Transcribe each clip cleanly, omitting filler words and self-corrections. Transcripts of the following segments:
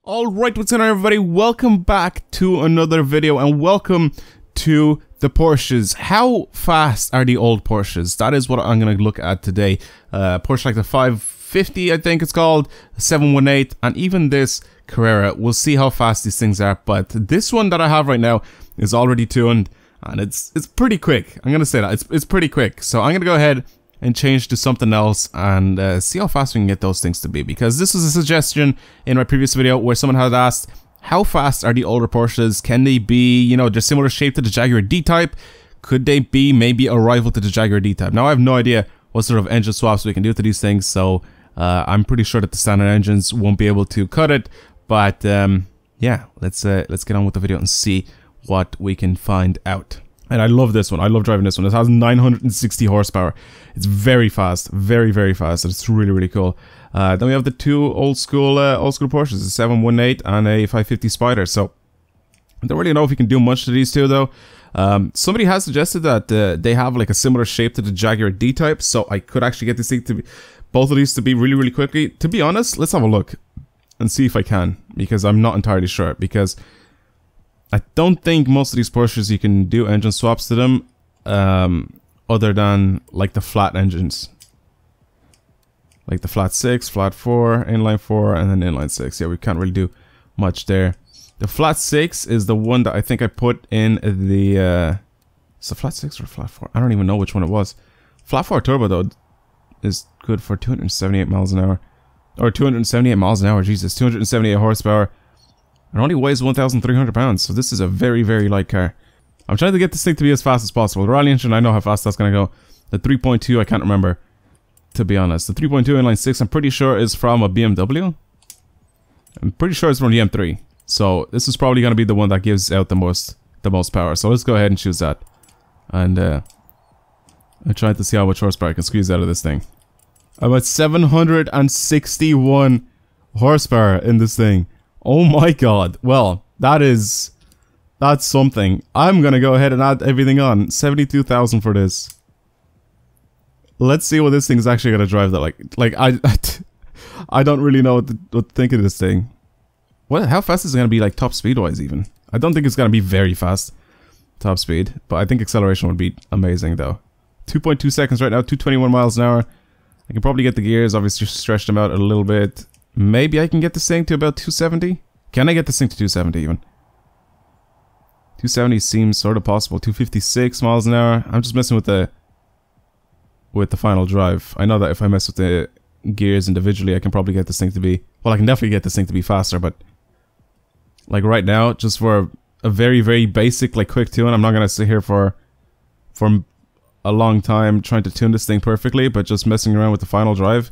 Alright, what's going on everybody? Welcome back to another video and welcome to the Porsches. How fast are the old Porsches? That is what I'm going to look at today. Porsche like the 550 I think it's called, 718, and even this Carrera. We'll see how fast these things are, but this one that I have right now is already tuned and it's pretty quick. I'm going to say that. It's pretty quick. So I'm going to go ahead and change to something else and see how fast we can get those things to be, because this was a suggestion in my previous video where someone had asked how fast are the older Porsches. Can they be, you know, they're similar shape to the Jaguar D-Type, could they be maybe a rival to the Jaguar D-Type? Now I have no idea what sort of engine swaps we can do to these things, so I'm pretty sure that the standard engines won't be able to cut it, but yeah, let's get on with the video and see what we can find out. And I love this one. I love driving this one. It has 960 horsepower. It's very fast, very fast. It's really cool. Then we have the two old school Porsches, a 718 and a 550 Spider. So I don't really know if you can do much to these two though. Somebody has suggested that they have like a similar shape to the Jaguar D-Type, so I could actually get this thing to be, both of these to be really quickly. To be honest, let's have a look and see if I can, because I'm not entirely sure, because I don't think most of these Porsches you can do engine swaps to them, other than like the flat engines. Like the flat 6, flat 4, inline 4, and then inline 6. Yeah, we can't really do much there. The flat 6 is the one that I think I put in the... Is it flat 6 or flat 4? I don't even know which one it was. Flat 4 turbo though is good for 278 miles an hour. Or 278 miles an hour, Jesus. 278 horsepower. It only weighs 1,300 pounds, so this is a very light car. I'm trying to get this thing to be as fast as possible. The rally engine, I know how fast that's going to go. The 3.2, I can't remember, to be honest. The 3.2 inline 6, I'm pretty sure is from a BMW. I'm pretty sure it's from the M3. So this is probably going to be the one that gives out the most power. So let's go ahead and choose that. And I'm trying to see how much horsepower I can squeeze out of this thing. I'm at 761 horsepower in this thing. Oh my god. Well, that's something. I'm gonna go ahead and add everything on. 72,000 for this. Let's see what this thing's actually gonna drive that like I don't really know what to think of this thing. How fast is it gonna be, like top speed wise even? I don't think it's gonna be very fast top speed, but I think acceleration would be amazing though. 2.2 seconds right now, 221 miles an hour. I can probably get the gears, obviously stretch them out a little bit. Maybe I can get this thing to about 270. Can I get this thing to 270 even? 270 seems sort of possible. 256 miles an hour. I'm just messing with the final drive. I know that if I mess with the gears individually, I can probably get this thing to be... Well, I can definitely get this thing to be faster, but... Like right now, just for a very basic, like quick tune, I'm not going to sit here for a long time trying to tune this thing perfectly, but just messing around with the final drive.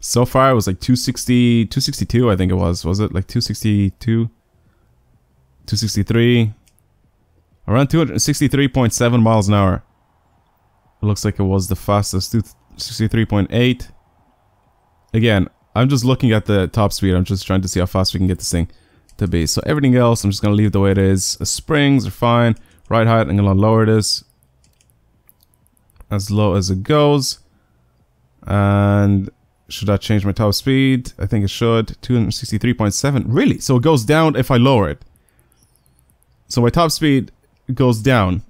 So far, it was like 262, I think it was. Was it like 262? 263? Around 263.7 miles an hour. It looks like it was the fastest. 263.8. Again, I'm just looking at the top speed. I'm just trying to see how fast we can get this thing to be. So everything else, I'm just going to leave the way it is. The springs are fine. Ride height, I'm going to lower this as low as it goes. And... should that change my top speed? I think it should. 263.7. Really? So it goes down if I lower it. So my top speed goes down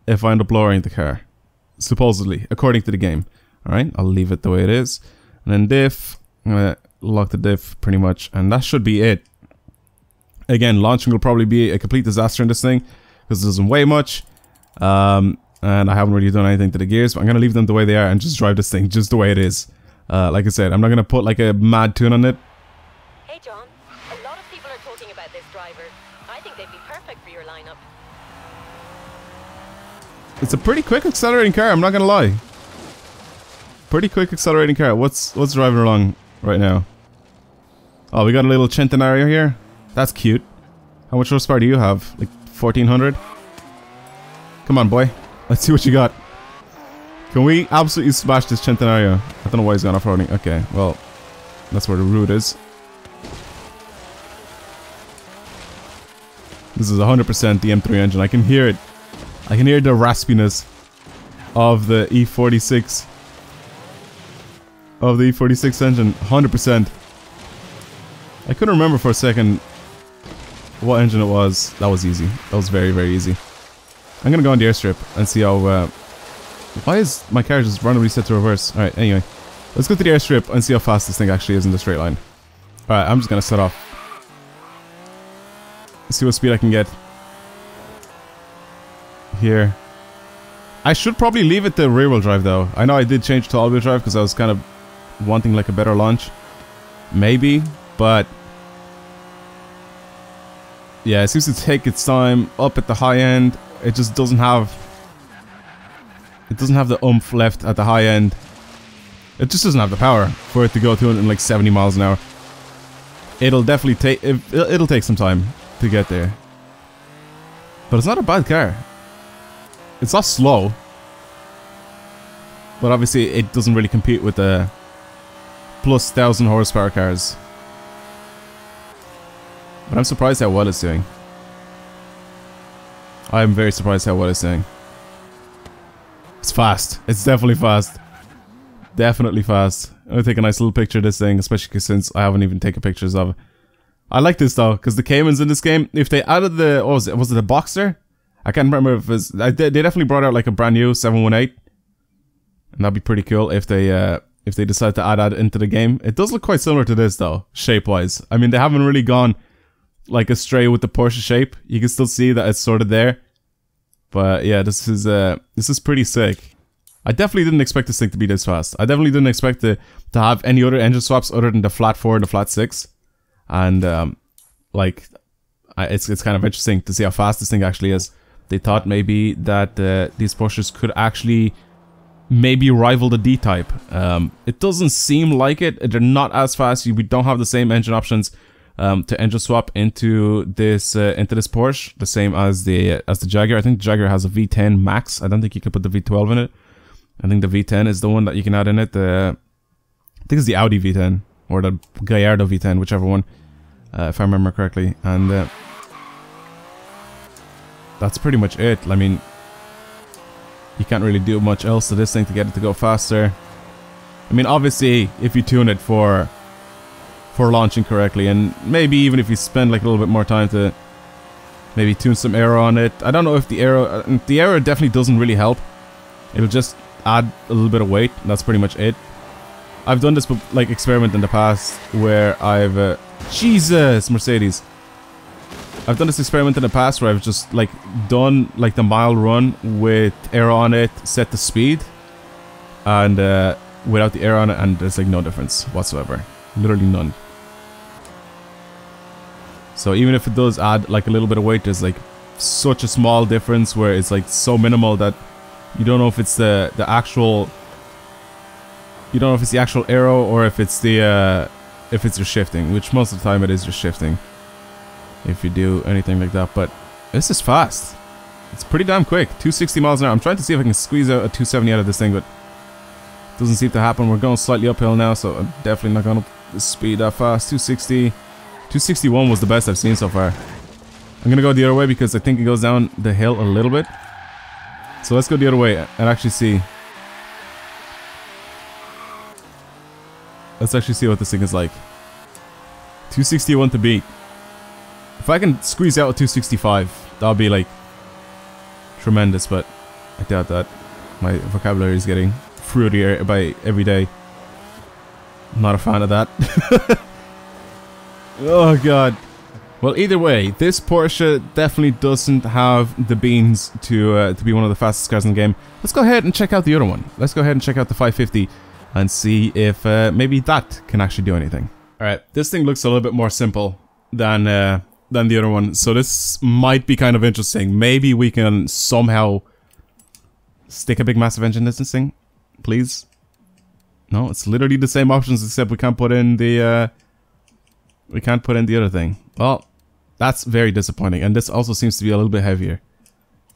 if I end up lowering the car. Supposedly, according to the game. Alright, I'll leave it the way it is. And then diff. I'm going to lock the diff pretty much. And that should be it. Again, launching will probably be a complete disaster in this thing, because it doesn't weigh much. And I haven't really done anything to the gears. But I'm going to leave them the way they are and just drive this thing just the way it is. Like I said, I'm not going to put like a mad tune on it. Hey John, a lot of people are talking about this driver. I think they'd be perfect for your lineup. It's a pretty quick accelerating car, I'm not going to lie. Pretty quick accelerating car. What's driving along right now? Oh, we got a little Centenario here. That's cute. How much horsepower do you have? Like 1400? Come on, boy. Let's see what you got. Can we absolutely smash this Centenario? I don't know why he's gone off-roading. Okay, well, that's where the route is. This is 100% the M3 engine. I can hear it. I can hear the raspiness of the E46. Of the E46 engine. 100%. I couldn't remember for a second what engine it was. That was easy. That was very, very easy. I'm gonna go on the airstrip and see how... why is my car just randomly set to reverse? Alright, anyway. Let's go to the airstrip and see how fast this thing actually is in the straight line. Alright, I'm just gonna set off. See what speed I can get. Here. I should probably leave it to rear wheel drive though. I know I did change to all wheel drive because I was kind of wanting like a better launch. Maybe, but... yeah, it seems to take its time up at the high end. It just doesn't have... it doesn't have the oomph left at the high end. It just doesn't have the power for it to go 270 miles an hour. It'll definitely take... it'll take some time to get there. But it's not a bad car. It's not slow. But obviously it doesn't really compete with the plus 1000 horsepower cars. But I'm surprised how well it's doing. I'm very surprised how well it's doing. It's fast. It's definitely fast. Definitely fast. I'm gonna take a nice little picture of this thing, especially since I haven't even taken pictures of it. I like this though, because the Caymans in this game, if they added the... what was it? Was it a Boxster? I can't remember if it was... they definitely brought out like a brand new 718. And that'd be pretty cool if they decide to add that into the game. It does look quite similar to this though, shape-wise. I mean, they haven't really gone like astray with the Porsche shape. You can still see that it's sort of there. But yeah, this is pretty sick. I definitely didn't expect this thing to be this fast. I definitely didn't expect to have any other engine swaps other than the flat 4 and the flat 6. And like, it's kind of interesting to see how fast this thing actually is. They thought maybe that these Porsches could actually maybe rival the D-Type. It doesn't seem like it. They're not as fast. We don't have the same engine options to engine swap into this Porsche, the same as the Jaguar. I think the Jaguar has a V10 max. I don't think you can put the V12 in it. I think the V10 is the one that you can add in it. I think it's the Audi V10 or the Gallardo V10, whichever one, if I remember correctly. And that's pretty much it. I mean, you can't really do much else to this thing to get it to go faster. I mean, obviously, if you tune it for launching correctly, and maybe even if you spend like a little bit more time to maybe tune some aero on it. I don't know if the aero definitely doesn't really help. It'll just add a little bit of weight, and that's pretty much it. I've done this like experiment in the past where I've Jesus, Mercedes. I've done this experiment in the past where I've just like done like the mile run with aero on it, set the speed, and without the aero on it, and there's like no difference whatsoever. Literally none. So even if it does add like a little bit of weight, there's like such a small difference where it's like so minimal that you don't know if it's the actual, you don't know if it's the actual aero or if it's the if it's just shifting, which most of the time it is just shifting if you do anything like that. But this is fast. It's pretty damn quick. 260 miles an hour. I'm trying to see if I can squeeze out a 270 out of this thing, but it doesn't seem to happen. We're going slightly uphill now, so I'm definitely not going up the speed that fast. 260. 261 was the best I've seen so far. I'm gonna go the other way because I think it goes down the hill a little bit. So let's go the other way and actually see. Let's actually see what this thing is like. 261 to beat. If I can squeeze out a 265, that'll be like tremendous, but I doubt that. My vocabulary is getting fruitier by every day. I'm not a fan of that. Oh god. Well, either way, this Porsche definitely doesn't have the beans to be one of the fastest cars in the game. Let's go ahead and check out the other one. Let's go ahead and check out the 550 and see if maybe that can actually do anything. Alright, this thing looks a little bit more simple than the other one, so this might be kind of interesting. Maybe we can somehow stick a big massive engine in this thing, please. No, it's literally the same options except we can't put in the other thing. Well, that's very disappointing, and this also seems to be a little bit heavier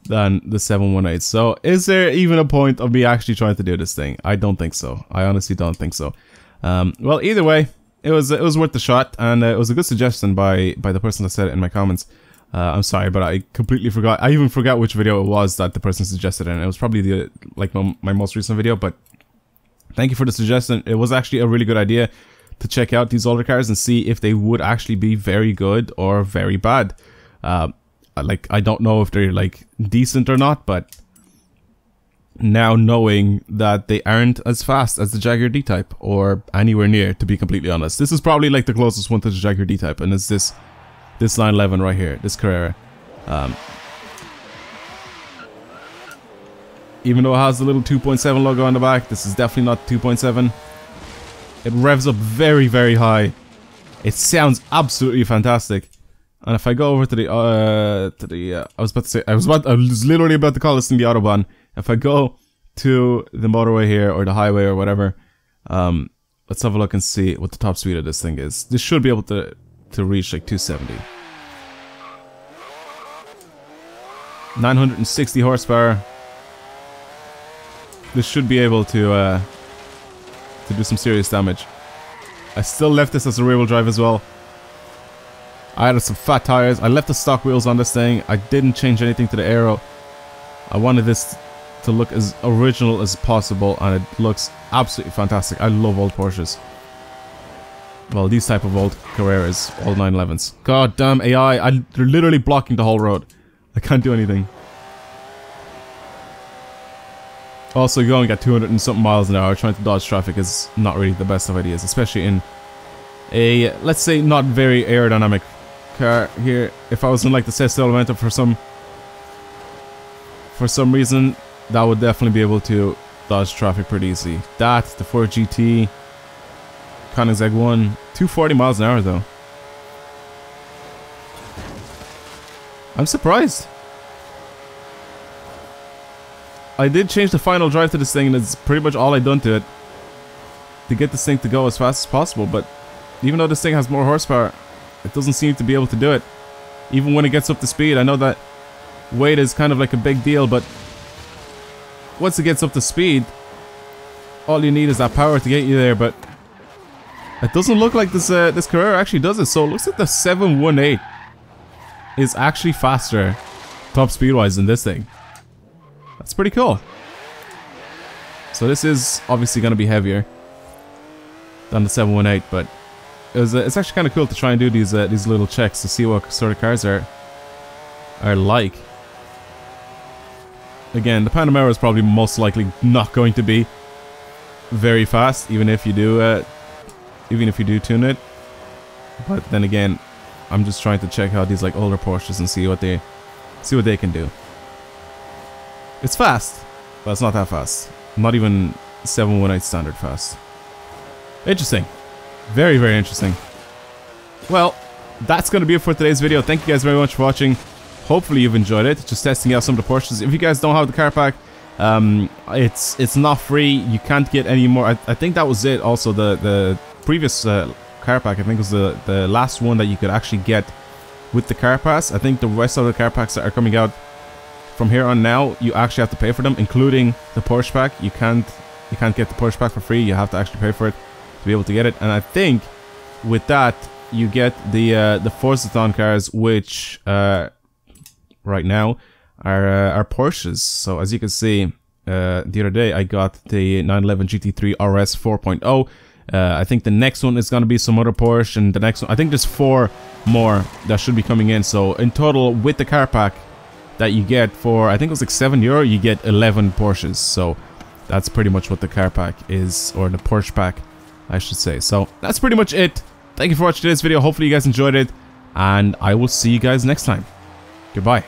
than the 718. So is there even a point of me actually trying to do this thing? I don't think so. I honestly don't think so. Well, either way, it was worth the shot, and it was a good suggestion by the person that said it in my comments. I'm sorry, but I completely forgot. I even forgot which video it was that the person suggested, and it was probably my most recent video. But thank you for the suggestion. It was actually a really good idea to check out these older cars and see if they would actually be very good or very bad. Like, I don't know if they're like decent or not, but now knowing that they aren't as fast as the Jaguar D-Type or anywhere near, to be completely honest. This is probably like the closest one to the Jaguar D-Type, and it's this 911 right here, this Carrera. Even though it has the little 2.7 logo on the back, this is definitely not 2.7. It revs up very, very high. It sounds absolutely fantastic. And if I go over to the I was literally about to call this thing the Autobahn. If I go to the motorway here, or the highway, or whatever, let's have a look and see what the top speed of this thing is. This should be able to reach like 270. 960 horsepower. This should be able to do some serious damage. I still left this as a rear-wheel drive as well. I added some fat tires. I left the stock wheels on this thing. I didn't change anything to the aero. I wanted this to look as original as possible, and it looks absolutely fantastic. I love old Porsches. Well, these type of old Carreras, old 911s. God damn AI! They're literally blocking the whole road. I can't do anything. Also, going at 200 and something miles an hour trying to dodge traffic is not really the best of ideas, especially in a, let's say, not very aerodynamic car here. If I was in like the Sesto Elemento for some reason, that would definitely be able to dodge traffic pretty easy. That, the Ford GT, Koenigsegg 1, 240 miles an hour though. I'm surprised. I did change the final drive to this thing, and it's pretty much all I done to it to get this thing to go as fast as possible. But even though this thing has more horsepower, it doesn't seem to be able to do it. Even when it gets up to speed, I know that weight is kind of like a big deal, but once it gets up to speed, all you need is that power to get you there. But it doesn't look like this Carrera actually does it. So it looks like the 718 is actually faster top speed wise than this thing. That's pretty cool. So this is obviously going to be heavier than the 718, but it's actually kind of cool to try and do these little checks to see what sort of cars are like. Again, the Panamera is probably most likely not going to be very fast, even if you do tune it. But then again, I'm just trying to check out these like older Porsches and see what they can do. It's fast, but it's not that fast. Not even 718 standard fast. Interesting. Very, very interesting. Well, that's going to be it for today's video. Thank you guys very much for watching. Hopefully you've enjoyed it. Just testing out some of the Porsches. If you guys don't have the car pack, it's not free. You can't get any more. I think that was it. Also, the previous car pack, I think, was the last one that you could actually get with the car pass. I think the rest of the car packs that are coming out from here on now, you actually have to pay for them, including the Porsche pack. You can't get the Porsche pack for free. You have to actually pay for it to be able to get it. And I think with that you get the Forzathon cars, which right now are Porsches. So as you can see, the other day I got the 911 GT3 RS 4.0. I think the next one is going to be some other Porsche, and the next one, I think there's 4 more that should be coming in. So in total, with the car pack that you get for, I think it was like €7, you get 11 Porsches. So that's pretty much what the car pack is, or the Porsche pack, I should say. So that's pretty much it. Thank you for watching today's video. Hopefully you guys enjoyed it, and I will see you guys next time. Goodbye.